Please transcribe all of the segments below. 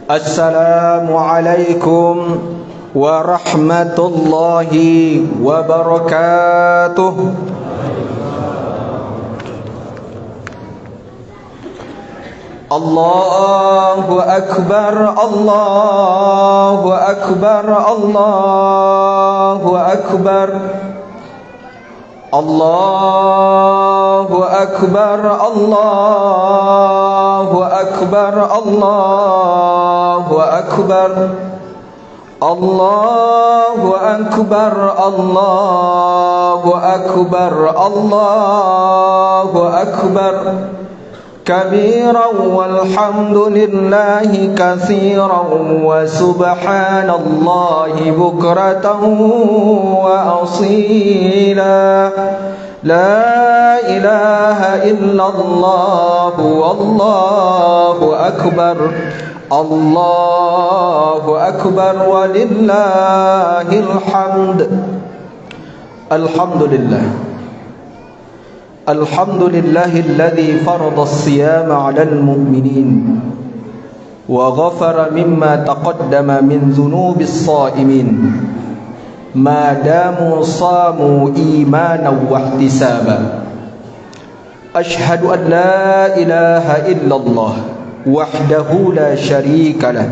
Assalamualaikum warahmatullahi wabarakatuh. Allahu Akbar, Allahu Akbar, Allahu Akbar. Allahu Akbar, Allahu Akbar, Allahu Akbar. Allahu Akbar, Allahu Akbar, Allahu Akbar. Kabiran walhamdulillahi katsiran wa subhanallahi bukratan wa asila. La ilaha illallah wallahu akbar. Allahu akbar walillahil hamd. Alhamdulillah. Alhamdulillahilladzi farada as-siyama 'alal mu'minin wa ghafara mimma taqaddama min dhunubis sha'imin ma damu samu imanan wa ihtisaba. Ashhadu an la ilaha illallah wahdahu la syarika lah,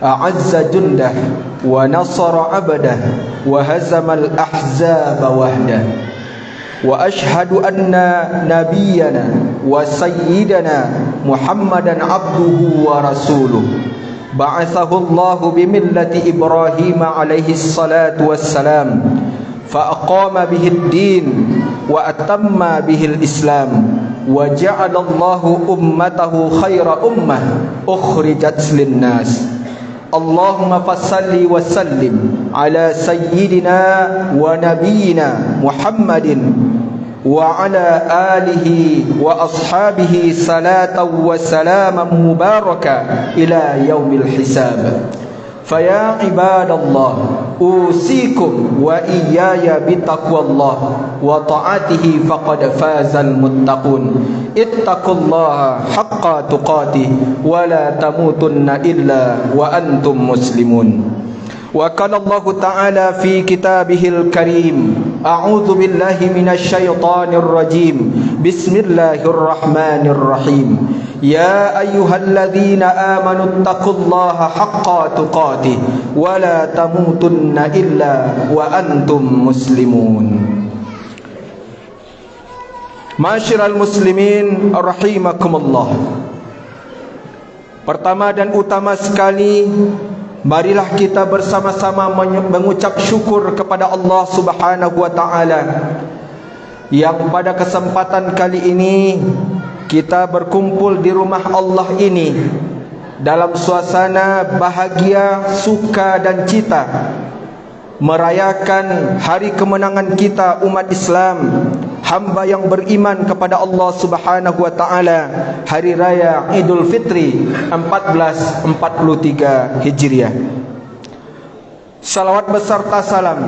a'azza jundah wa nasara 'abdah wa hazamal ahzaba wahdah. Wa ashhadu anna nabiyyana wa sayyidana Muhammadan abduhu wa rasuluh ba'athahu Allahu bimillati Ibrahim alaihi salatu wassalam fa aqama bihi ad-din wa atamma bihi al-islam wa ja'ala Allahu ummatahu khaira ummah ukhrijat lin-nas. Allahumma fassalli wa sallim ala sayyidina wa nabiyyina Muhammadin wa ala alihi wa ashabihi salatan wa salaman mubaraka ila yaumil hisab. Faya ibadallah, usikum wa iyaya bitaqwallah wa ta'atihi faqad fazal muttaqun. Ittaqullaha haqqa tuqatih wa la tamutunna illa wa antum muslimun. Wa qala Allah ta'ala fi kitabihil karim, a'udzu billahi minasy syaithanir rajim. Bismillahirrahmanirrahim. Ya ayyuhalladzina amanu taqullaha haqqa tuqatih wa la tamutunna illa wa antum muslimun. Masyiral muslimin rahimakumullah. Pertama dan utama sekali, marilah kita bersama-sama mengucap syukur kepada Allah Subhanahu wa taala yang pada kesempatan kali ini kita berkumpul di rumah Allah ini dalam suasana bahagia, suka dan cita, merayakan hari kemenangan kita umat Islam, hamba yang beriman kepada Allah Subhanahu wa taala, hari raya Idul Fitri 1443 Hijriah. Salawat beserta salam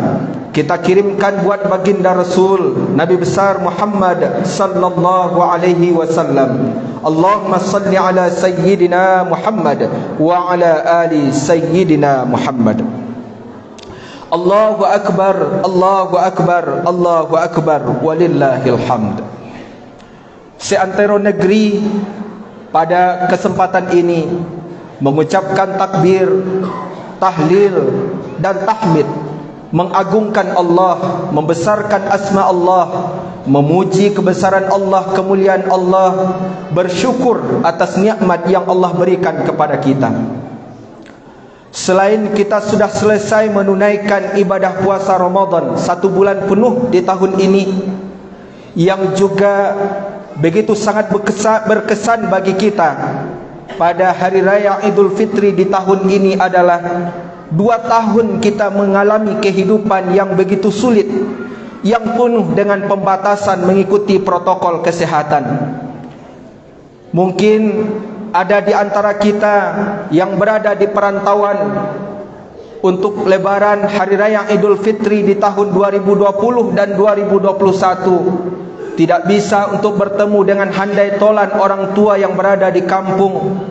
kita kirimkan buat baginda Rasul Nabi besar Muhammad sallallahu alaihi wasallam. Allahumma salli ala sayyidina Muhammad wa ala ali sayyidina Muhammad. Allahu akbar, Allahu akbar, Allahu akbar, walillahil hamd. Seantero negeri pada kesempatan ini mengucapkan takbir, tahlil dan tahmid, mengagungkan Allah, membesarkan asma Allah, memuji kebesaran Allah, kemuliaan Allah, bersyukur atas nikmat yang Allah berikan kepada kita. Selain kita sudah selesai menunaikan ibadah puasa Ramadan 1 bulan penuh di tahun ini, yang juga begitu sangat berkesan bagi kita pada hari raya Idul Fitri di tahun ini adalah 2 tahun kita mengalami kehidupan yang begitu sulit, yang penuh dengan pembatasan mengikuti protokol kesehatan. Mungkin ada di antara kita yang berada di perantauan untuk lebaran hari raya Idul Fitri di tahun 2020 dan 2021 tidak bisa untuk bertemu dengan handai tolan orang tua yang berada di kampung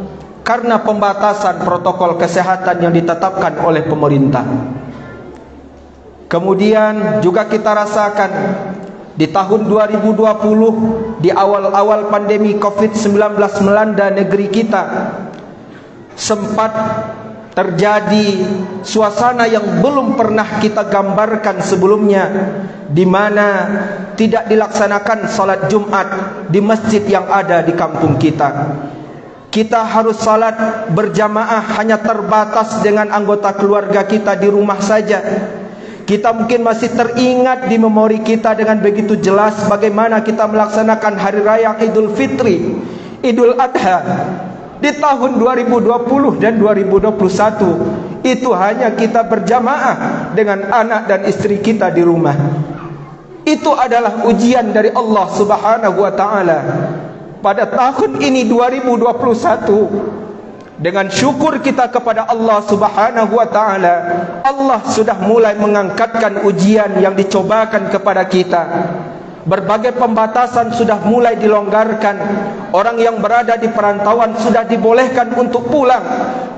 karena pembatasan protokol kesehatan yang ditetapkan oleh pemerintah. Kemudian juga kita rasakan di tahun 2020, di awal-awal pandemi COVID-19 melanda negeri kita, sempat terjadi suasana yang belum pernah kita gambarkan sebelumnya, di mana tidak dilaksanakan salat Jumat di masjid yang ada di kampung kita. Kita harus salat berjamaah hanya terbatas dengan anggota keluarga kita di rumah saja. Kita mungkin masih teringat di memori kita dengan begitu jelas bagaimana kita melaksanakan hari raya Idul Fitri, Idul Adha di tahun 2020 dan 2021. Itu hanya kita berjamaah dengan anak dan istri kita di rumah. Itu adalah ujian dari Allah Subhanahu wa taala. Pada tahun ini 2021, dengan syukur kita kepada Allah Subhanahu wa taala, Allah sudah mulai mengangkatkan ujian yang dicobakan kepada kita. Berbagai pembatasan sudah mulai dilonggarkan. Orang yang berada di perantauan sudah dibolehkan untuk pulang,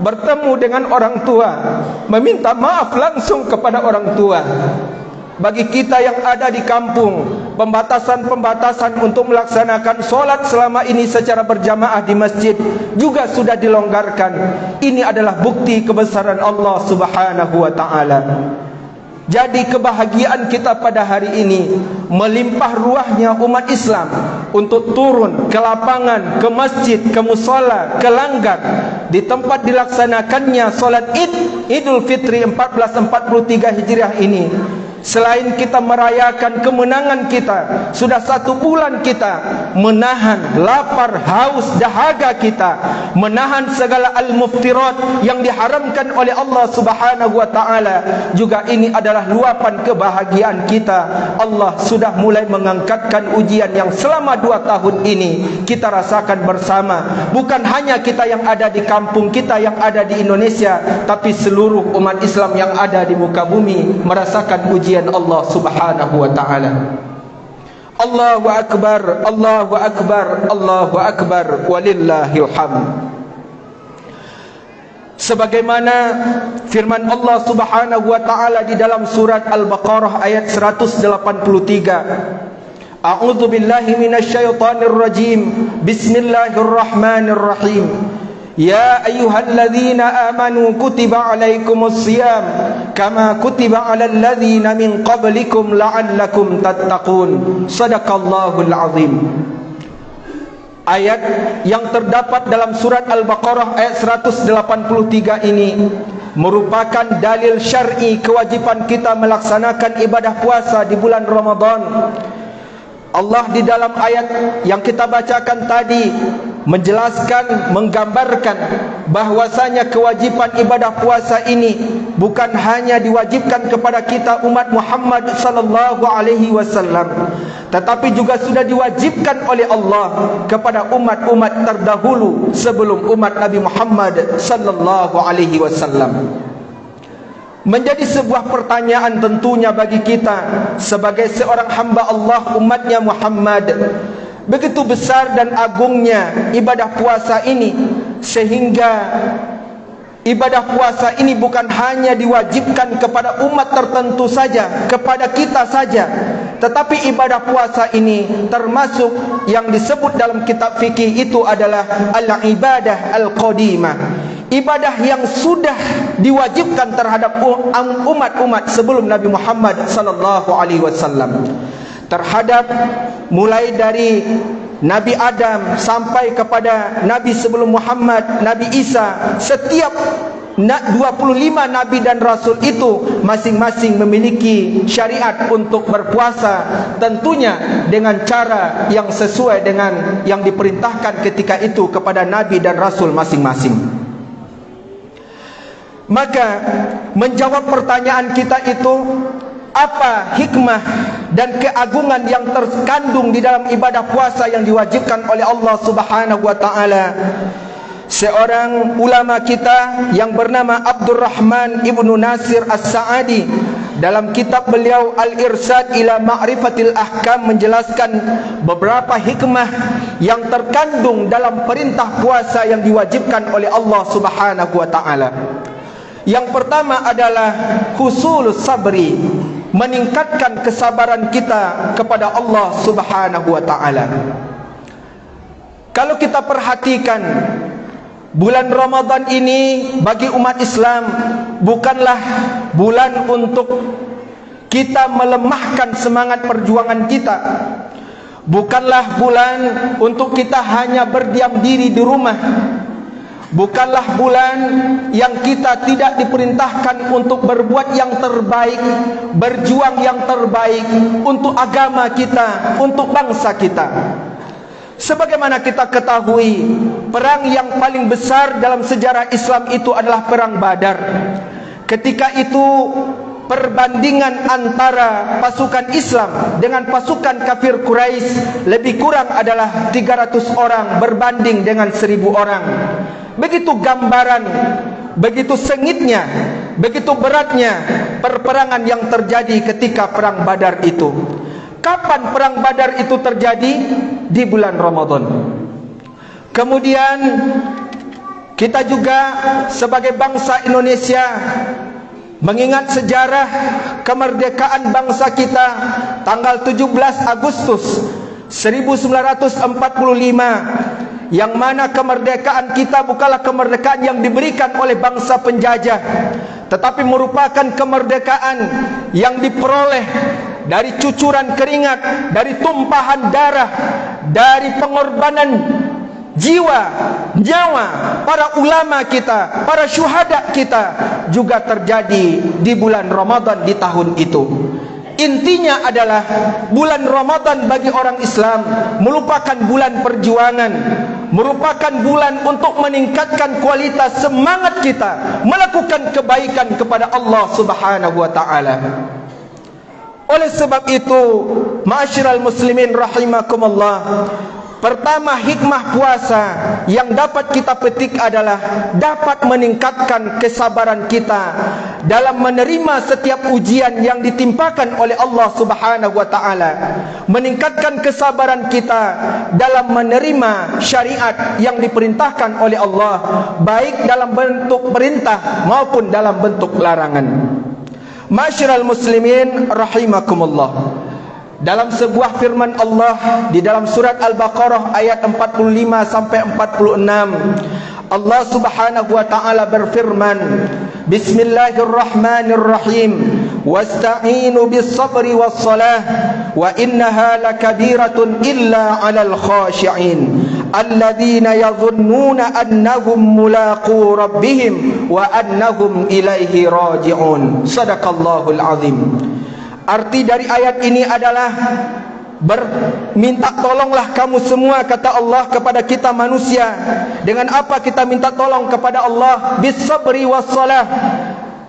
bertemu dengan orang tua, meminta maaf langsung kepada orang tua. Bagi kita yang ada di kampung, pembatasan-pembatasan untuk melaksanakan solat selama ini secara berjamaah di masjid juga sudah dilonggarkan. Ini adalah bukti kebesaran Allah Subhanahu wa taala. Jadi kebahagiaan kita pada hari ini melimpah ruahnya umat Islam untuk turun ke lapangan, ke masjid, ke musala, ke langgar, di tempat dilaksanakannya solat Idul Fitri 1443 Hijriah ini. Selain kita merayakan kemenangan kita, sudah 1 bulan kita menahan lapar, haus, dahaga kita, menahan segala al-muftirat yang diharamkan oleh Allah Subhanahu wa taala. Juga ini adalah luapan kebahagiaan kita. Allah sudah mulai mengangkatkan ujian yang selama 2 tahun ini kita rasakan bersama. Bukan hanya kita yang ada di kampung kita, yang ada di Indonesia, tapi seluruh umat Islam yang ada di muka bumi merasakan ujian Allah Subhanahu wa taala. Allahu akbar, Allahu akbar, Allahu akbar, walillahil hamd. Sebagaimana firman Allah Subhanahu wa taala di dalam surat Al-Baqarah ayat 183. A'udzu billahi minasyaitonir rajim. Bismillahirrahmanirrahim. Ya ayyuhalladzina amanu kutiba alaikumus siyam kama kutiba alal ladzina min qablikum la'allakum tattaqun. Shadaqallahul azim. Ayat yang terdapat dalam surat Al-Baqarah ayat 183 ini merupakan dalil syar'i kewajiban kita melaksanakan ibadah puasa di bulan Ramadan. Allah di dalam ayat yang kita bacakan tadi menjelaskan, menggambarkan bahwasanya kewajiban ibadah puasa ini bukan hanya diwajibkan kepada kita umat Muhammad sallallahu alaihi wasallam, tetapi juga sudah diwajibkan oleh Allah kepada umat-umat terdahulu sebelum umat Nabi Muhammad sallallahu alaihi wasallam. Menjadi sebuah pertanyaan tentunya bagi kita sebagai seorang hamba Allah, umatnya Muhammad. Begitu besar dan agungnya ibadah puasa ini, sehingga ibadah puasa ini bukan hanya diwajibkan kepada umat tertentu saja, kepada kita saja, tetapi ibadah puasa ini termasuk yang disebut dalam kitab fikih itu adalah al-ibadah al-qadimah, ibadah yang sudah diwajibkan terhadap umat-umat sebelum Nabi Muhammad sallallahu alaihi wasallam. Terhadap mulai dari Nabi Adam sampai kepada Nabi sebelum Muhammad, Nabi Isa, setiap 25 Nabi dan Rasul itu masing-masing memiliki syariat untuk berpuasa, tentunya dengan cara yang sesuai dengan yang diperintahkan ketika itu kepada Nabi dan Rasul masing-masing. Maka menjawab pertanyaan kita itu, apa hikmah dan keagungan yang terkandung di dalam ibadah puasa yang diwajibkan oleh Allah Subhanahu wa taala? Seorang ulama kita yang bernama Abdurrahman Ibnu Nasir As-Sa'adi dalam kitab beliau Al-Irsyad ila Ma'rifatil Ahkam menjelaskan beberapa hikmah yang terkandung dalam perintah puasa yang diwajibkan oleh Allah Subhanahu wa taala. Yang pertama adalah husulus sabri, meningkatkan kesabaran kita kepada Allah Subhanahu wa taala. Kalau kita perhatikan, bulan Ramadan ini bagi umat Islam bukanlah bulan untuk kita melemahkan semangat perjuangan kita. Bukanlah bulan untuk kita hanya berdiam diri di rumah. Bukanlah bulan yang kita tidak diperintahkan untuk berbuat yang terbaik, berjuang yang terbaik untuk agama kita, untuk bangsa kita. Sebagaimana kita ketahui, perang yang paling besar dalam sejarah Islam itu adalah perang Badar. Ketika itu perbandingan antara pasukan Islam dengan pasukan kafir Quraisy lebih kurang adalah 300 orang berbanding dengan 1000 orang. Begitu gambaran, begitu sengitnya, begitu beratnya perperangan yang terjadi ketika perang Badar itu. Kapan perang Badar itu terjadi? Di bulan Ramadan. Kemudian kita juga sebagai bangsa Indonesia mengingat sejarah kemerdekaan bangsa kita tanggal 17 Agustus 1945, yang mana kemerdekaan kita bukanlah kemerdekaan yang diberikan oleh bangsa penjajah, tetapi merupakan kemerdekaan yang diperoleh dari cucuran keringat, dari tumpahan darah, dari pengorbanan jiwa, nyawa para ulama kita, para syuhada kita, juga terjadi di bulan Ramadan di tahun itu. Intinya adalah bulan Ramadan bagi orang Islam merupakan bulan perjuangan, merupakan bulan untuk meningkatkan kualitas semangat kita melakukan kebaikan kepada Allah Subhanahu wa taala. Oleh sebab itu, ma'asyiral muslimin rahimakumullah, pertama hikmah puasa yang dapat kita petik adalah dapat meningkatkan kesabaran kita dalam menerima setiap ujian yang ditimpakan oleh Allah Subhanahu wa taala, meningkatkan kesabaran kita dalam menerima syariat yang diperintahkan oleh Allah, baik dalam bentuk perintah maupun dalam bentuk larangan. Ma'asyiral muslimin rahimakumullah, dalam sebuah firman Allah di dalam surat Al-Baqarah ayat 45 sampai 46, Allah Subhanahu wa taala berfirman, Bismillahirrahmanirrahim, wasta'inu bis-sabri was-salah wa innaha lakabiratun illa 'alal khashi'in alladzina yadhunnuna annahum mulaqu rabbihim wa annahum ilaihi raji'un. Shadaqallahul azim. Arti dari ayat ini adalah minta tolonglah kamu semua, kata Allah kepada kita manusia. Dengan apa kita minta tolong kepada Allah? Bis-sabri was-salah,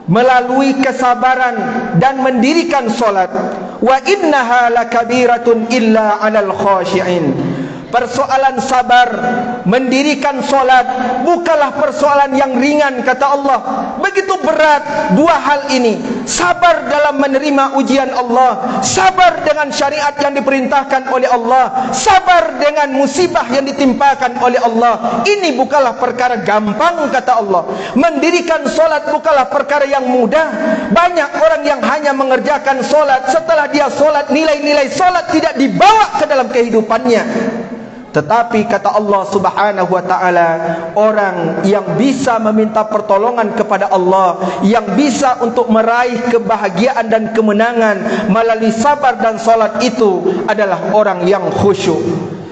melalui kesabaran dan mendirikan solat. Wa innaha lakabiratun illa 'alal khashi'in. Persoalan sabar, mendirikan solat bukanlah persoalan yang ringan, kata Allah. Begitu berat dua hal ini. Sabar dalam menerima ujian Allah, sabar dengan syariat yang diperintahkan oleh Allah, sabar dengan musibah yang ditimpakan oleh Allah. Ini bukanlah perkara gampang, kata Allah. Mendirikan solat bukanlah perkara yang mudah. Banyak orang yang hanya mengerjakan solat, setelah dia solat, nilai-nilai solat tidak dibawa ke dalam kehidupannya. Tetapi kata Allah Subhanahu wa taala, orang yang bisa meminta pertolongan kepada Allah, yang bisa untuk meraih kebahagiaan dan kemenangan melalui sabar dan salat itu adalah orang yang khusyuk.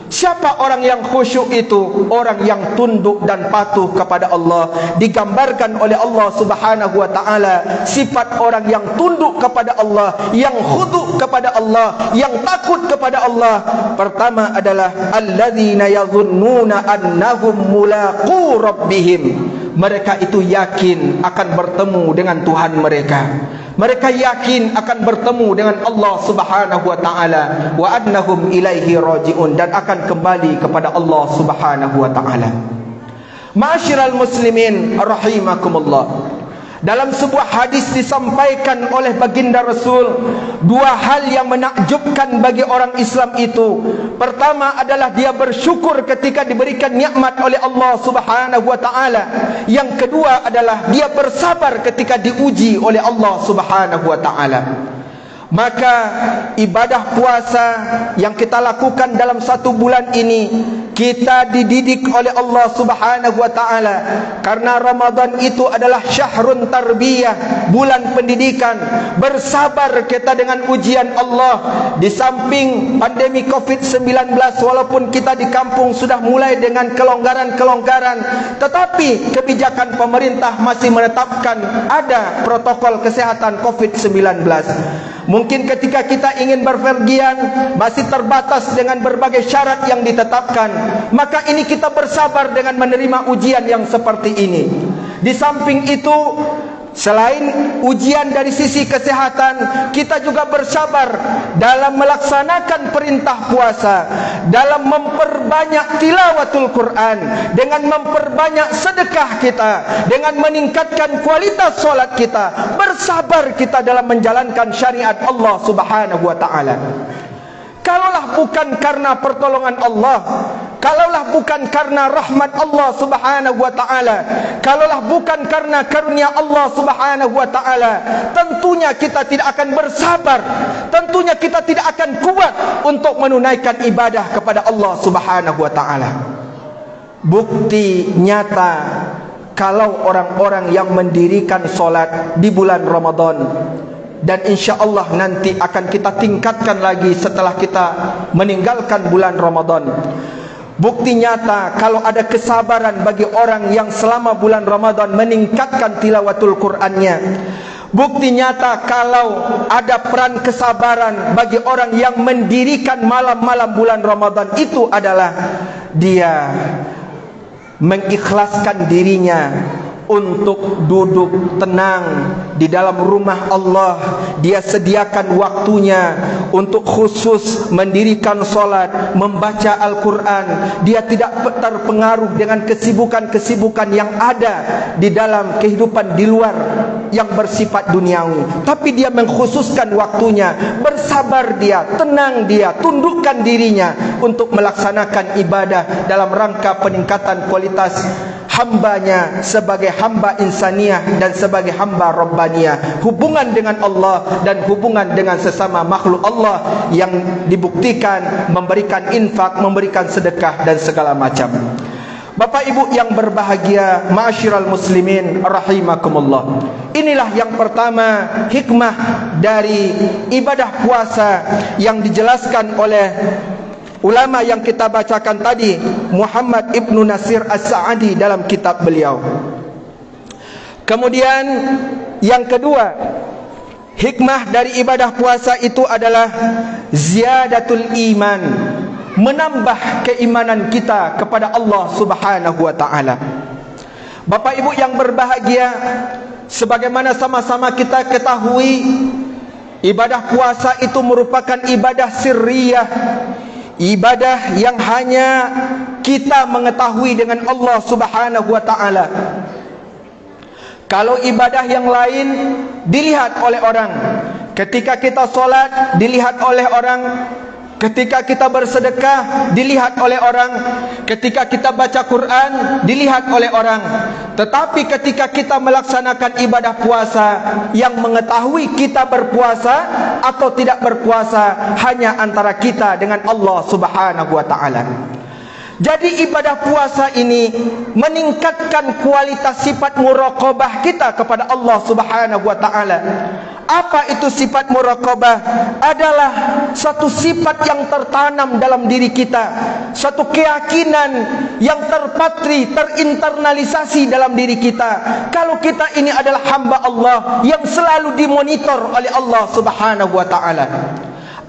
Siapa orang yang khusyuk itu? Orang yang tunduk dan patuh kepada Allah. Digambarkan oleh Allah Subhanahu wa taala sifat orang yang tunduk kepada Allah, yang khudu kepada Allah, yang takut kepada Allah. Pertama adalah alladzina yadhunnuna annahum mulaqu rabbihim. Mereka itu yakin akan bertemu dengan Tuhan mereka. Mereka yakin akan bertemu dengan Allah Subhanahu wa taala, wa annahum ilaihi raji'un, dan akan kembali kepada Allah Subhanahu wa taala. Ma'asyiral muslimin rahimakumullah, Dalam sebuah hadis disampaikan oleh baginda Rasul, dua hal yang menakjubkan bagi orang Islam itu. Pertama adalah dia bersyukur ketika diberikan nikmat oleh Allah Subhanahu wa taala. Yang kedua adalah dia bersabar ketika diuji oleh Allah Subhanahu wa taala. Maka ibadah puasa yang kita lakukan dalam satu bulan ini, kita dididik oleh Allah Subhanahu wa taala, karena Ramadan itu adalah syahrun tarbiyah, bulan pendidikan. Bersabar kita dengan ujian Allah. Di samping pandemi Covid-19, walaupun kita di kampung sudah mulai dengan kelonggaran-kelonggaran, tetapi kebijakan pemerintah masih menetapkan ada protokol kesehatan Covid-19. Mungkin ketika kita ingin berpergian masih terbatas dengan berbagai syarat yang ditetapkan. Maka ini kita bersabar dengan menerima ujian yang seperti ini. Di samping itu, selain ujian dari sisi kesehatan, kita juga bersabar dalam melaksanakan perintah puasa, dalam memperbanyak tilawatul Quran, dengan memperbanyak sedekah kita, dengan meningkatkan kualitas solat kita. Bersabar kita dalam menjalankan syariat Allah Subhanahu wa taala. Kalaulah bukan karena pertolongan Allah, kalaulah bukan karena rahmat Allah Subhanahu wa taala, kalaulah bukan karena karunia Allah Subhanahu wa taala, tentunya kita tidak akan bersabar, tentunya kita tidak akan kuat untuk menunaikan ibadah kepada Allah Subhanahu wa taala. Bukti nyata kalau orang-orang yang mendirikan solat di bulan Ramadan, dan insya Allah nanti akan kita tingkatkan lagi setelah kita meninggalkan bulan Ramadan. Bukti nyata kalau ada kesabaran bagi orang yang selama bulan Ramadan meningkatkan tilawatul Qur'annya. Bukti nyata kalau ada peran kesabaran bagi orang yang mendirikan malam-malam bulan Ramadan, itu adalah dia mengikhlaskan dirinya untuk duduk tenang di dalam rumah Allah. Dia sediakan waktunya untuk khusus mendirikan solat, membaca Al-Quran. Dia tidak terpengaruh dengan kesibukan-kesibukan yang ada di dalam kehidupan di luar yang bersifat duniawi, tapi dia mengkhususkan waktunya. Bersabar dia, tenang dia, tundukkan dirinya untuk melaksanakan ibadah dalam rangka peningkatan kualitas hambanya sebagai hamba insaniah dan sebagai hamba rabbaniyah, hubungan dengan Allah dan hubungan dengan sesama makhluk Allah yang dibuktikan memberikan infak, memberikan sedekah dan segala macam. Bapak Ibu yang berbahagia, ma'asyiral muslimin rahimakumullah. Inilah yang pertama, hikmah dari ibadah puasa yang dijelaskan oleh ulama yang kita bacakan tadi, Muhammad Ibnu Nasir As-Sa'adi dalam kitab beliau. Kemudian yang kedua, hikmah dari ibadah puasa itu adalah ziyadatul iman, menambah keimanan kita kepada Allah Subhanahu wa taala. Bapak Ibu yang berbahagia, sebagaimana sama-sama kita ketahui, ibadah puasa itu merupakan ibadah sirriyah, ibadah yang hanya kita mengetahui dengan Allah Subhanahu wa taala. Kalau ibadah yang lain dilihat oleh orang, ketika kita solat dilihat oleh orang, ketika kita bersedekah dilihat oleh orang, ketika kita baca Quran dilihat oleh orang. Tetapi ketika kita melaksanakan ibadah puasa, yang mengetahui kita berpuasa atau tidak berpuasa hanya antara kita dengan Allah Subhanahu wa taala. Jadi ibadah puasa ini meningkatkan kualitas sifat muraqabah kita kepada Allah Subhanahu wa taala. Apa itu sifat muraqabah? Adalah satu sifat yang tertanam dalam diri kita, satu keyakinan yang terpatri, terinternalisasi dalam diri kita. Kalau kita ini adalah hamba Allah yang selalu dimonitor oleh Allah Subhanahu wa taala.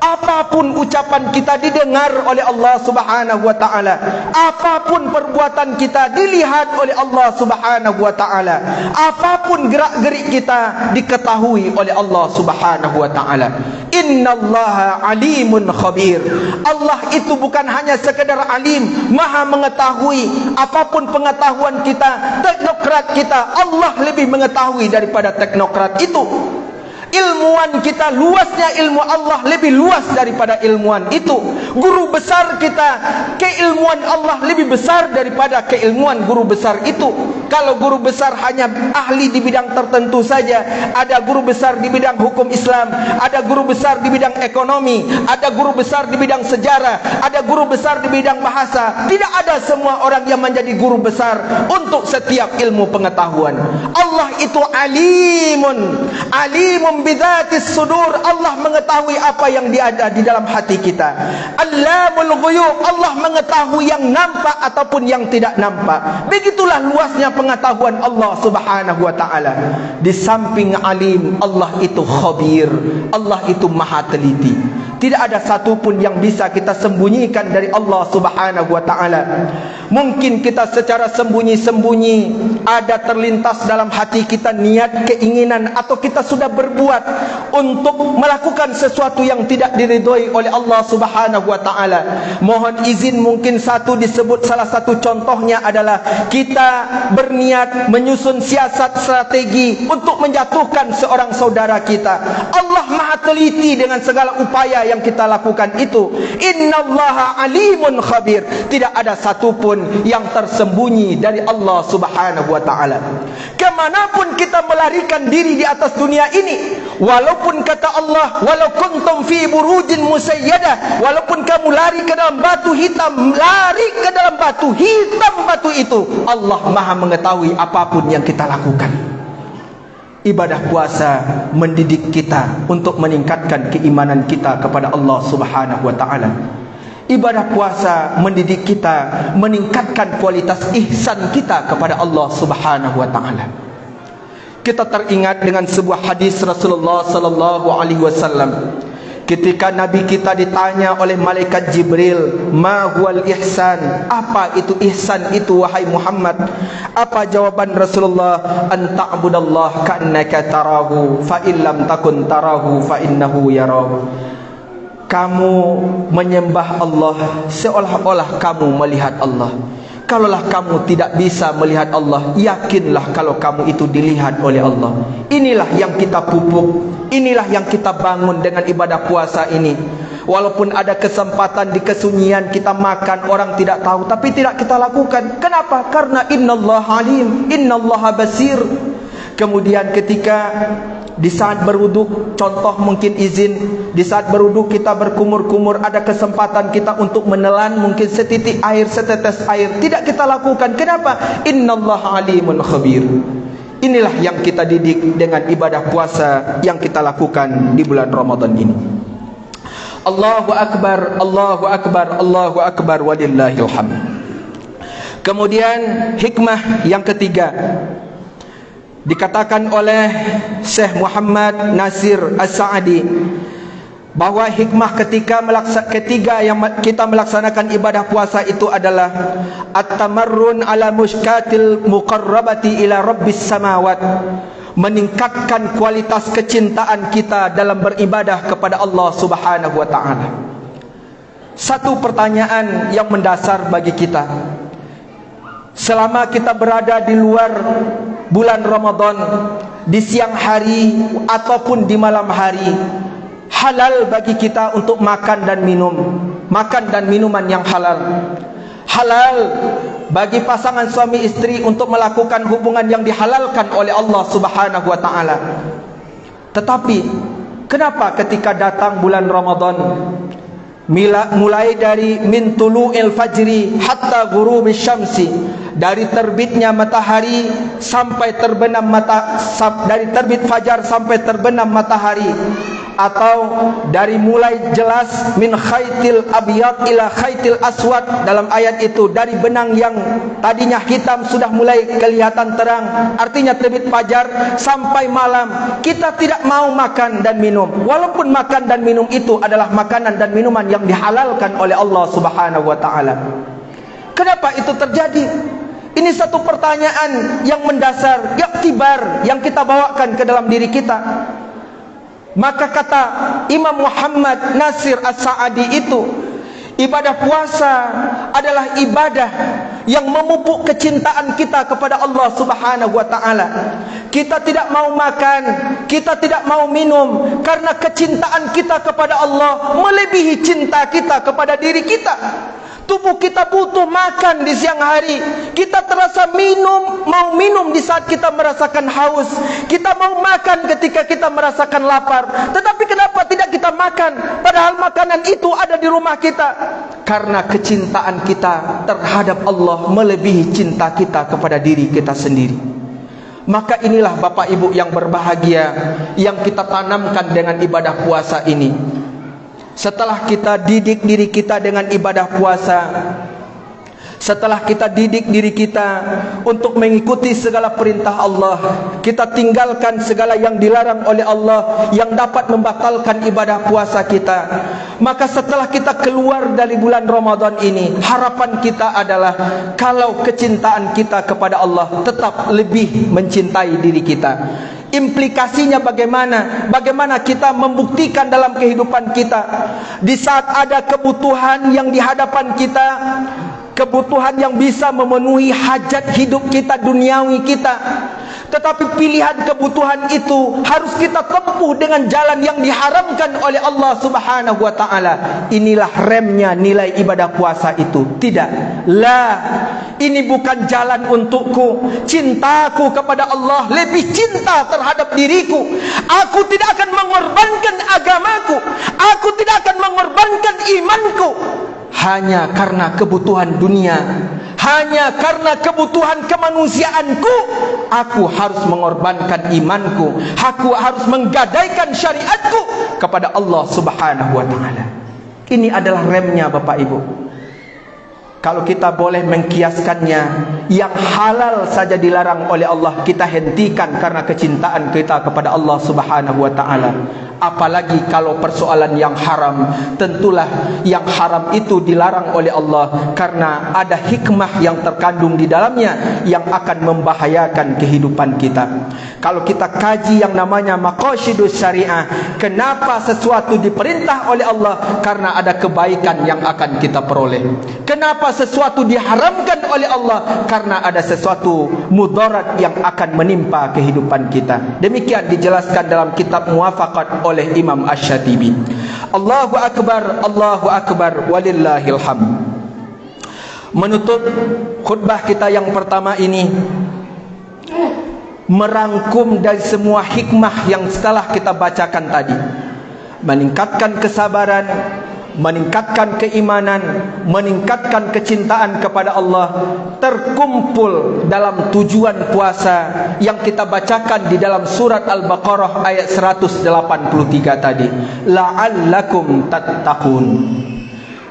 Apapun ucapan kita didengar oleh Allah Subhanahu wa taala. Apapun perbuatan kita dilihat oleh Allah Subhanahu wa taala. Apapun gerak-gerik kita diketahui oleh Allah Subhanahu wa taala. Innallaha alimun khabir. Allah itu bukan hanya sekedar alim, maha mengetahui. Apapun pengetahuan kita, teknokratik teknokrat kita, Allah lebih mengetahui daripada teknokrat itu. Ilmuwan kita, luasnya ilmu Allah lebih luas daripada ilmuwan itu. Guru besar kita, keilmuan Allah lebih besar daripada keilmuan guru besar itu. Kalau guru besar hanya ahli di bidang tertentu saja, ada guru besar di bidang hukum Islam, ada guru besar di bidang ekonomi, ada guru besar di bidang sejarah, ada guru besar di bidang bahasa. Tidak ada semua orang yang menjadi guru besar untuk setiap ilmu pengetahuan. Allah itu alimun bidzatis sudur. Allah mengetahui apa yang ada di dalam hati kita. Allamul ghuyub, Allah mengetahui yang nampak ataupun yang tidak nampak. Begitulah luasnya pengetahuan Allah Subhanahu wa taala. Di samping alim, Allah itu khabir, Allah itu maha teliti. Tidak ada satu pun yang bisa kita sembunyikan dari Allah Subhanahu wa taala. Mungkin kita secara sembunyi-sembunyi ada terlintas dalam hati kita niat, keinginan, atau kita sudah berbuat untuk melakukan sesuatu yang tidak diridhoi oleh Allah Subhanahu wa taala. Mohon izin, mungkin disebut salah satu contohnya adalah kita berniat menyusun siasat strategi untuk menjatuhkan seorang saudara kita. Allah maha teliti dengan segala upaya yang kita lakukan itu. Innallaha alimun khabir. Tidak ada satupun yang tersembunyi dari Allah Subhanahu wa taala. Kemanapun kita melarikan diri di atas dunia ini, walaupun kata Allah, walau kuntum fi burujin musayyadah, walaupun kamu lari ke dalam batu hitam, lari ke dalam batu hitam, batu itu, Allah maha mengetahui apapun yang kita lakukan. Ibadah puasa mendidik kita untuk meningkatkan keimanan kita kepada Allah Subhanahu wa taala. Ibadah puasa mendidik kita meningkatkan kualitas ihsan kita kepada Allah Subhanahu wa taala. Kita teringat dengan sebuah hadis Rasulullah sallallahu alaihi wasallam. Ketika Nabi kita ditanya oleh malaikat Jibril, "Ma huwal ihsan?" Apa itu ihsan itu wahai Muhammad? Apa jawaban Rasulullah? "An ta'budallaha ka'annaka tarahu, fa illam takun tarahu fa innahu yarahu." Kamu menyembah Allah seolah-olah kamu melihat Allah. Kalaulah kamu tidak bisa melihat Allah, yakinlah kalau kamu itu dilihat oleh Allah. Inilah yang kita pupuk, inilah yang kita bangun dengan ibadah puasa ini. Walaupun ada kesempatan di kesunyian kita makan, orang tidak tahu, tapi tidak kita lakukan. Kenapa? Karena innallaha alim, innallaha basir. Kemudian ketika di saat berwuduk, contoh mungkin izin, di saat berwuduk kita berkumur-kumur, ada kesempatan kita untuk menelan mungkin setitik air, setetes air, tidak kita lakukan. Kenapa? Innallaha alimun khabir. Inilah yang kita didik dengan ibadah puasa yang kita lakukan di bulan Ramadan ini. Allahu akbar, Allahu akbar, Allahu akbar, walillahil hamd. Kemudian hikmah yang ketiga, dikatakan oleh Syekh Muhammad Nasir As-Sa'di bahwa hikmah ketiga yang kita melaksanakan ibadah puasa itu adalah at-tamarrun ala mushkatil muqarrabati ila rabbis samawat, meningkatkan kualitas kecintaan kita dalam beribadah kepada Allah Subhanahu wa taala. Satu pertanyaan yang mendasar bagi kita, selama kita berada di luar bulan Ramadan, di siang hari ataupun di malam hari, halal bagi kita untuk makan dan minum, makan dan minuman yang halal. Halal bagi pasangan suami istri untuk melakukan hubungan yang dihalalkan oleh Allah Subhanahu wa taala. Tetapi kenapa ketika datang bulan Ramadan, mulai dari min tulu'il fajri hatta ghurubis syamsi, dari terbitnya matahari sampai terbenam dari terbit fajar sampai terbenam matahari, atau dari mulai jelas min khaitil abyad ila khaitil aswad, dalam ayat itu dari benang yang tadinya hitam sudah mulai kelihatan terang, artinya terbit fajar sampai malam kita tidak mau makan dan minum, walaupun makan dan minum itu adalah makanan dan minuman yang dihalalkan oleh Allah Subhanahu wa taala. Kenapa itu terjadi? Ini satu pertanyaan yang mendasar, iktibar yang kita bawakan ke dalam diri kita. Maka kata Imam Muhammad Nasir As-Sa'di itu, ibadah puasa adalah ibadah yang memupuk kecintaan kita kepada Allah Subhanahu wa taala. Kita tidak mau makan, kita tidak mau minum karena kecintaan kita kepada Allah melebihi cinta kita kepada diri kita. Tubuh kita butuh makan di siang hari. Kita terasa mau minum di saat kita merasakan haus. Kita mau makan ketika kita merasakan lapar. Tetapi kenapa tidak kita makan? Padahal makanan itu ada di rumah kita. Karena kecintaan kita terhadap Allah melebihi cinta kita kepada diri kita sendiri. Maka inilah Bapak Ibu yang berbahagia yang kita tanamkan dengan ibadah puasa ini. Setelah kita didik diri kita dengan ibadah puasa, setelah kita didik diri kita untuk mengikuti segala perintah Allah, kita tinggalkan segala yang dilarang oleh Allah yang dapat membatalkan ibadah puasa kita. Maka setelah kita keluar dari bulan Ramadan ini, harapan kita adalah kalau kecintaan kita kepada Allah tetap lebih mencintai diri kita. Implikasinya bagaimana? Bagaimana kita membuktikan dalam kehidupan kita di saat ada kebutuhan yang di hadapan kita, kebutuhan yang bisa memenuhi hajat hidup kita duniawi kita. Tetapi pilihan kebutuhan itu harus kita tempuh dengan jalan yang diharamkan oleh Allah Subhanahu wa taala. Inilah remnya nilai ibadah puasa itu. Tidak. La, ini bukan jalan untukku. Cintaku kepada Allah lebih cinta terhadap diriku. Aku tidak akan mengorbankan agamaku. Aku tidak akan mengorbankan imanku hanya karena kebutuhan dunia. Hanya karena kebutuhan kemanusiaanku, aku harus mengorbankan imanku. Aku harus menggadaikan syariatku kepada Allah Subhanahu wa taala. Ini adalah remnya Bapak Ibu. Kalau kita boleh mengkiaskannya, yang halal saja dilarang oleh Allah kita hentikan karena kecintaan kita kepada Allah Subhanahu wa taala. Apalagi kalau persoalan yang haram, tentulah yang haram itu dilarang oleh Allah karena ada hikmah yang terkandung di dalamnya yang akan membahayakan kehidupan kita. Kalau kita kaji yang namanya maqasidus syariah, kenapa sesuatu diperintah oleh Allah? Karena ada kebaikan yang akan kita peroleh. Kenapa sesuatu diharamkan oleh Allah? Karena ada sesuatu mudarat yang akan menimpa kehidupan kita. Demikian dijelaskan dalam kitab Muwafaqat oleh Imam Asy-Syatibi. Allahu Akbar, walillahil hamd. Menutup khutbah kita yang pertama ini, merangkum dari semua hikmah yang setelah kita bacakan tadi, meningkatkan kesabaran, meningkatkan keimanan, meningkatkan kecintaan kepada Allah, terkumpul dalam tujuan puasa yang kita bacakan di dalam surat Al-Baqarah ayat 183 tadi, la'allakum tattaqun.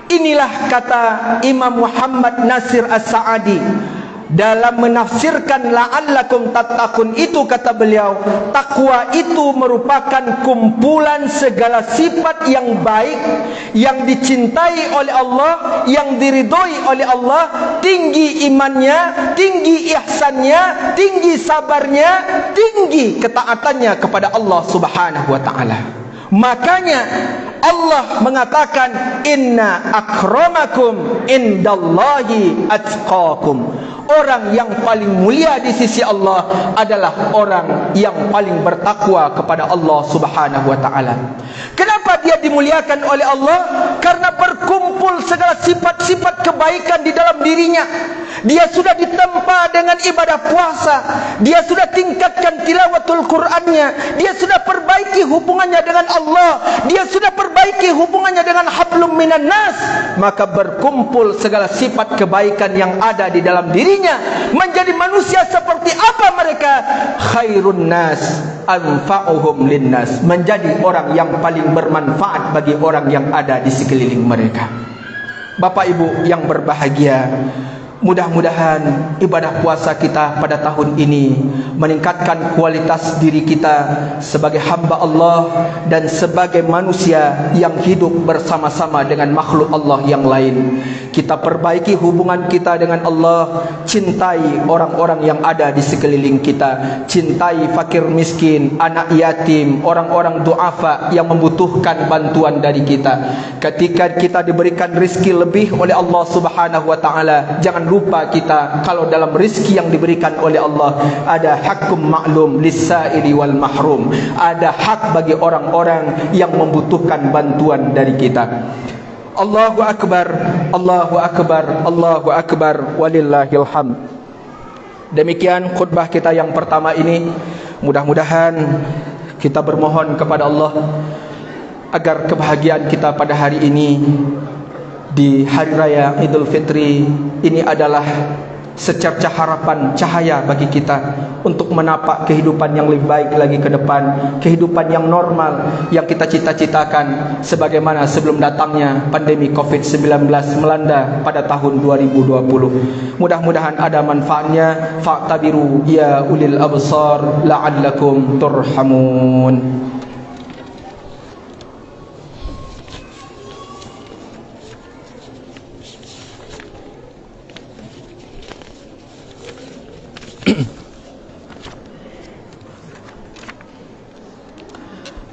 Inilah kata Imam Muhammad Nasir As-Sa'adi dalam menafsirkan la'allakum tattaqun itu, kata beliau, takwa itu merupakan kumpulan segala sifat yang baik, yang dicintai oleh Allah, yang diridhoi oleh Allah, tinggi imannya, tinggi ihsannya, tinggi sabarnya, tinggi ketaatannya kepada Allah Subhanahu wa taala. Makanya Allah mengatakan inna akramakum indallahi atqakum. Orang yang paling mulia di sisi Allah adalah orang yang paling bertakwa kepada Allah Subhanahu wa taala. Kenapa dia dimuliakan oleh Allah? Karena berkumpul segala sifat-sifat kebaikan di dalam dirinya. Dia sudah ditempa dengan ibadah puasa, dia sudah tingkatkan tilawatul Qur'annya, dia sudah perbaiki hubungannya dengan Allah, dia sudah perbaiki hubungannya dengan hablum minan nas. Maka berkumpul segala sifat kebaikan yang ada di dalam dirinya, menjadi manusia seperti apa mereka? Khairun nas anfa'uhum linnas, menjadi orang yang paling bermanfaat bagi orang yang ada di sekeliling mereka. Bapak Ibu yang berbahagia, mudah-mudahan ibadah puasa kita pada tahun ini meningkatkan kualitas diri kita sebagai hamba Allah dan sebagai manusia yang hidup bersama-sama dengan makhluk Allah yang lain. Kita perbaiki hubungan kita dengan Allah, cintai orang-orang yang ada di sekeliling kita, cintai fakir miskin, anak yatim, orang-orang duafa yang membutuhkan bantuan dari kita. Ketika kita diberikan rezeki lebih oleh Allah Subhanahu wa taala, jangan lupa kita kalau dalam rezeki yang diberikan oleh Allah ada hakum maklum lis-sa'ili wal mahrum, ada hak bagi orang-orang yang membutuhkan bantuan dari kita. Allahu akbar, Allahu akbar, Allahu akbar, walillahil hamd. Demikian khutbah kita yang pertama ini. Mudah-mudahan kita bermohon kepada Allah agar kebahagiaan kita pada hari ini, di hari raya Idul Fitri ini, adalah secercah harapan, cahaya bagi kita untuk menapak kehidupan yang lebih baik lagi ke depan, kehidupan yang normal yang kita cita-citakan sebagaimana sebelum datangnya pandemi Covid-19 melanda pada tahun 2020. Mudah-mudahan ada manfaatnya. Fa'tabiru ya ulil absar la'allakum turhamun.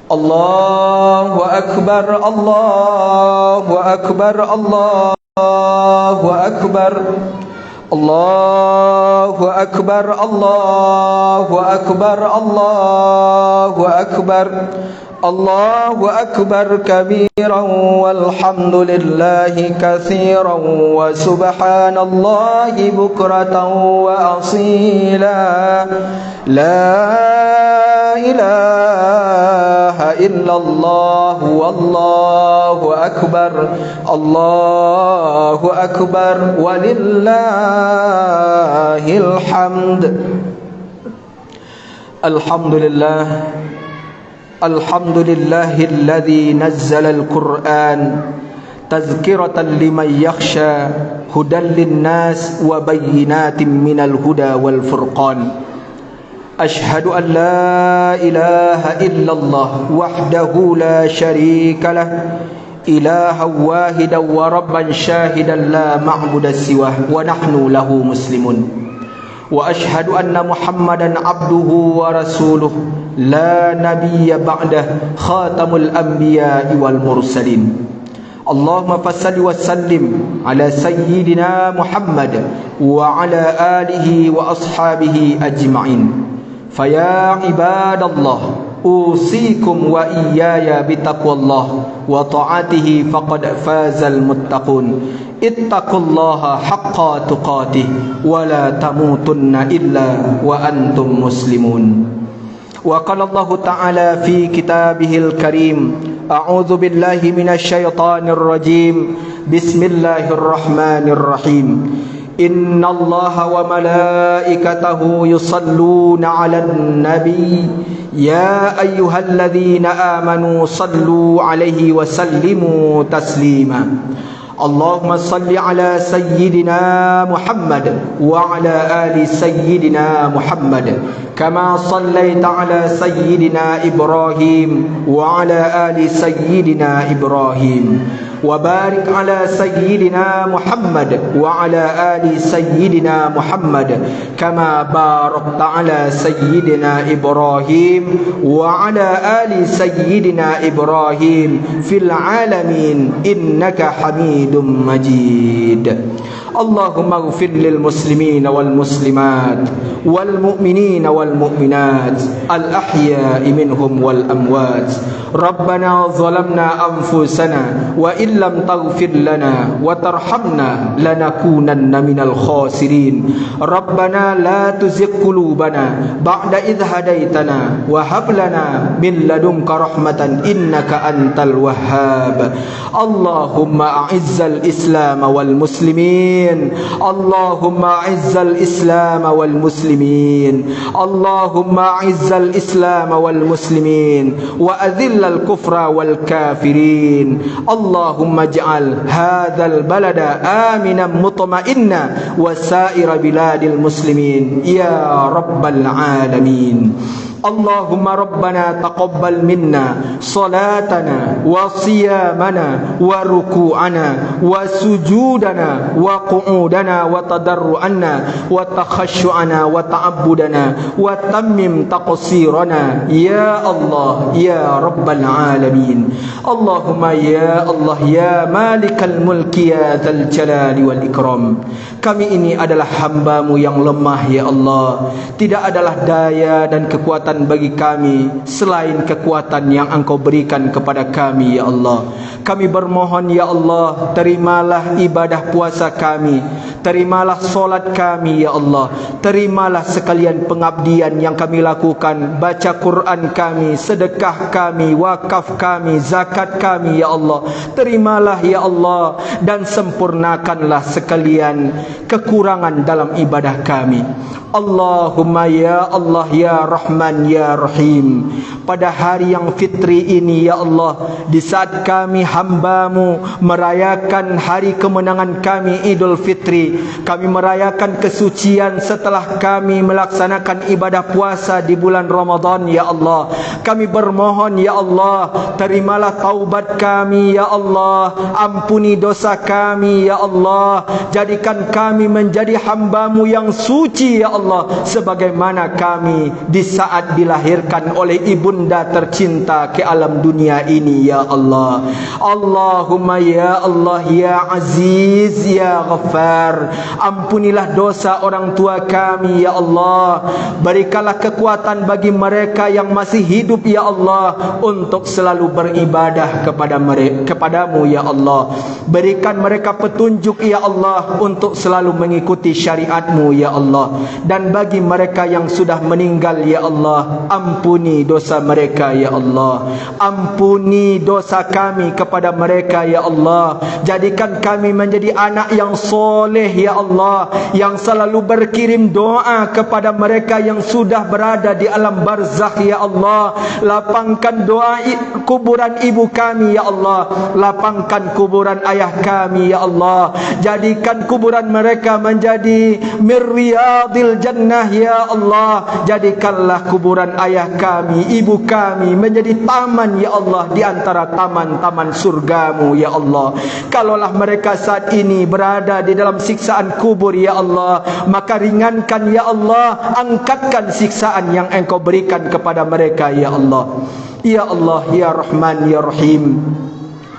Allahu akbar, Allahu akbar, Allahu akbar, Allahu akbar, Allahu akbar, Allahu akbar, Allahu akbar kabiran walhamdulillahi katsiran wa subhanallahi bukratan wa asila. La ilaha illallah wallahu akbar, Allahu akbar walillahil hamd. Alhamdulillah, alhamdulillahilladzi nazzalal Qur'an tazkiratan liman yakhsha hudan linnas wa bayyinatin minal huda wal furqan. Ashhadu an la ilaha illallah wahdahu la syarika lah, ilahan wahidan wa rabban syahidan la ma'buda siwah wa nahnu lahu muslimun. Wa ashhadu anna Muhammadan abduhu wa rasuluh la nabiyya ba'dah khatamul anbiya'i wal mursalin. Allahumma fassalli wa sallim ala sayyidina Muhammad wa ala alihi wa ashabihi ajma'in. Faya ibadallah, usikum wa iyaya bitaqwallah wa ta'atihi faqad fazal muttaqun. Ittaqullaha haqqa tuqatih wa la tamutunna illa wa antum muslimun. Wa qala Allah ta'ala fi kitabihil karim, a'udzu billahi minasy syaithanir rajim. Bismillahirrahmanirrahim. Inna Allaha wa malaikatahu yusalluna 'alan nabi ya ayyuhalladzina amanu sallu 'alaihi wa sallimu taslima. Allahumma salli ala sayyidina Muhammad wa ala ali sayyidina Muhammad kama sallaita ala sayyidina Ibrahim wa ala ali sayyidina Ibrahim. وبارك على سيدنا محمد وعلى آل سيدنا محمد كما باركت على سيدنا إبراهيم وعلى آل سيدنا إبراهيم في العالمين إنك حميد مجيد. اللهم اغفر للمسلمين والمسلمات والمؤمنين والمؤمنات الأحياء منهم والأموات. ربنا ظلمنا أنفسنا وإن لم تغفر لنا وترحمنا لنكونن من الخاسرين. ربنا لا تزغ قلوبنا بعد إذ هديتنا وهب لنا من لدنك رحمة إنك أنت الوهاب. اللهم أعز الإسلام والمسلمين، اللهم أعز الإسلام والمسلمين، اللهم أعز الإسلام والمسلمين وأذل الكفر والكافرين. اللهم اجعل هذا البلد آمنا مطمئنا وسائر بلاد المسلمين يا رب العالمين. Allahumma rabbana taqabbal minna salatana wa siyamana wa ruku'ana wa sujudana wa qu'udana wa tadarru'ana wa takhashu'ana wa ta'abbudana wa tammim taqsirana ya Allah ya rabbal alamin. Allahumma ya Allah ya malikal mulki ya dzal jalali wal ikram. Kami ini adalah hamba-Mu yang lemah ya Allah. Tidak adalah daya dan kekuatan bagi kami selain kekuatan yang Engkau berikan kepada kami ya Allah. Kami bermohon ya Allah, terimalah ibadah puasa kami, terimalah solat kami ya Allah, terimalah sekalian pengabdian yang kami lakukan, baca Quran kami, sedekah kami, wakaf kami, zakat kami ya Allah. Terimalah ya Allah dan sempurnakanlah sekalian kekurangan dalam ibadah kami. Allahumma ya Allah ya Rahman ya Rahim. Pada hari yang fitri ini ya Allah, di saat kami hamba-Mu merayakan hari kemenangan kami Idul Fitri, kami merayakan kesucian setelah kami melaksanakan ibadah puasa di bulan Ramadan ya Allah. Kami bermohon ya Allah, terimalah taubat kami ya Allah, ampuni dosa kami ya Allah, jadikan kami menjadi hamba-Mu yang suci ya Allah, sebagaimana kami di saat dilahirkan oleh ibunda tercinta ke alam dunia ini ya Allah. Allahumma ya Allah ya Aziz ya Ghaffar, ampunilah dosa orang tua kami ya Allah. Berikanlah kekuatan bagi mereka yang masih hidup ya Allah untuk selalu beribadah kepadamu ya Allah. Berikan mereka petunjuk ya Allah untuk selalu mengikuti syariat-Mu ya Allah. Dan bagi mereka yang sudah meninggal ya Allah, ampuni dosa mereka ya Allah. Ampuni dosa kami kepada mereka ya Allah. Jadikan kami menjadi anak yang soleh ya Allah, yang selalu berkirim doa kepada mereka yang sudah berada di alam barzakh ya Allah. Lapangkan doa kuburan ibu kami ya Allah, lapangkan kuburan ayah kami ya Allah. Jadikan kuburan mereka menjadi mirriyadil jannah ya Allah. Jadikanlah kuburan ayah kami, ibu kami menjadi taman ya Allah di antara taman-taman surga-Mu ya Allah. Kalaulah mereka saat ini berada di dalam siksaan kubur ya Allah, maka ringankan ya Allah, angkatkan siksaan yang Engkau berikan kepada mereka ya Allah. Ya Allah ya Rahman ya Rahim,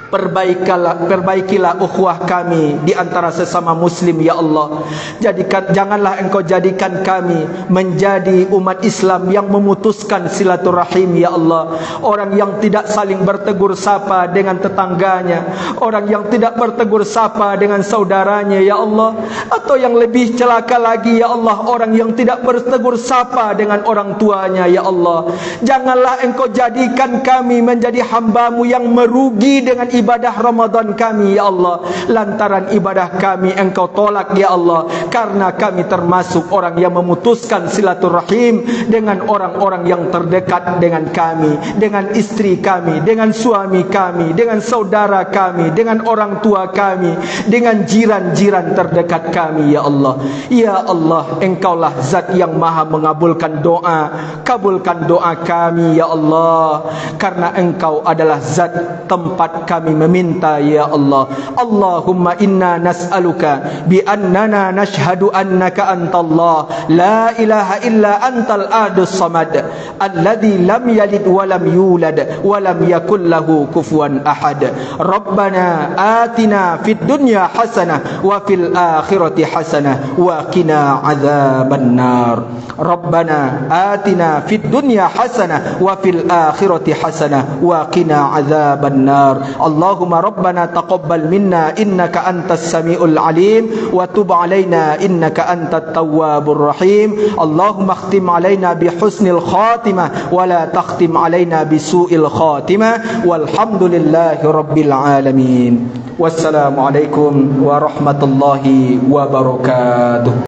perbaikilah ukhuwah kami di antara sesama muslim ya Allah. Janganlah Engkau jadikan kami menjadi umat Islam yang memutuskan silaturahim ya Allah. Orang yang tidak saling bertegur sapa dengan tetangganya, orang yang tidak bertegur sapa dengan saudaranya ya Allah. Atau yang lebih celaka lagi ya Allah, orang yang tidak bertegur sapa dengan orang tuanya ya Allah. Janganlah Engkau jadikan kami menjadi hamba-Mu yang merugi dengan ibadah Ramadan kami ya Allah. Lantaran ibadah kami Engkau tolak ya Allah, karena kami termasuk orang yang memutuskan silaturahim dengan orang-orang yang terdekat dengan kami, dengan istri kami, dengan suami kami, dengan saudara kami, dengan orang tua kami, dengan jiran-jiran terdekat kami ya Allah. Ya Allah, Engkaulah zat yang maha mengabulkan doa. Kabulkan doa kami ya Allah, karena Engkau adalah zat tempat kami meminta ya Allah. Allahumma inna nas'aluka bi annana nashhadu annaka antallah la ilaha illa antal ahadus samad alladhi lam yalid wa lam yulad wa lam yakul lahu kufuwan ahad. Rabbana atina fid dunya hasanah wa fil akhirati hasanah wa qina adzaban nar. Rabbana atina fid dunya hasanah wa fil akhirati hasanah wa qina adzaban nar. Allahumma rabbana taqabbal minna innaka antas samiul alim wa tub alaina innaka antat tawwabur rahim. Allahumma khtim alaina bi husnil khatimah wa la takhtim alaina bi su'il khatimah. Walhamdulillahi rabbil alamin. Wassalamu alaikum warahmatullahi wabarakatuh.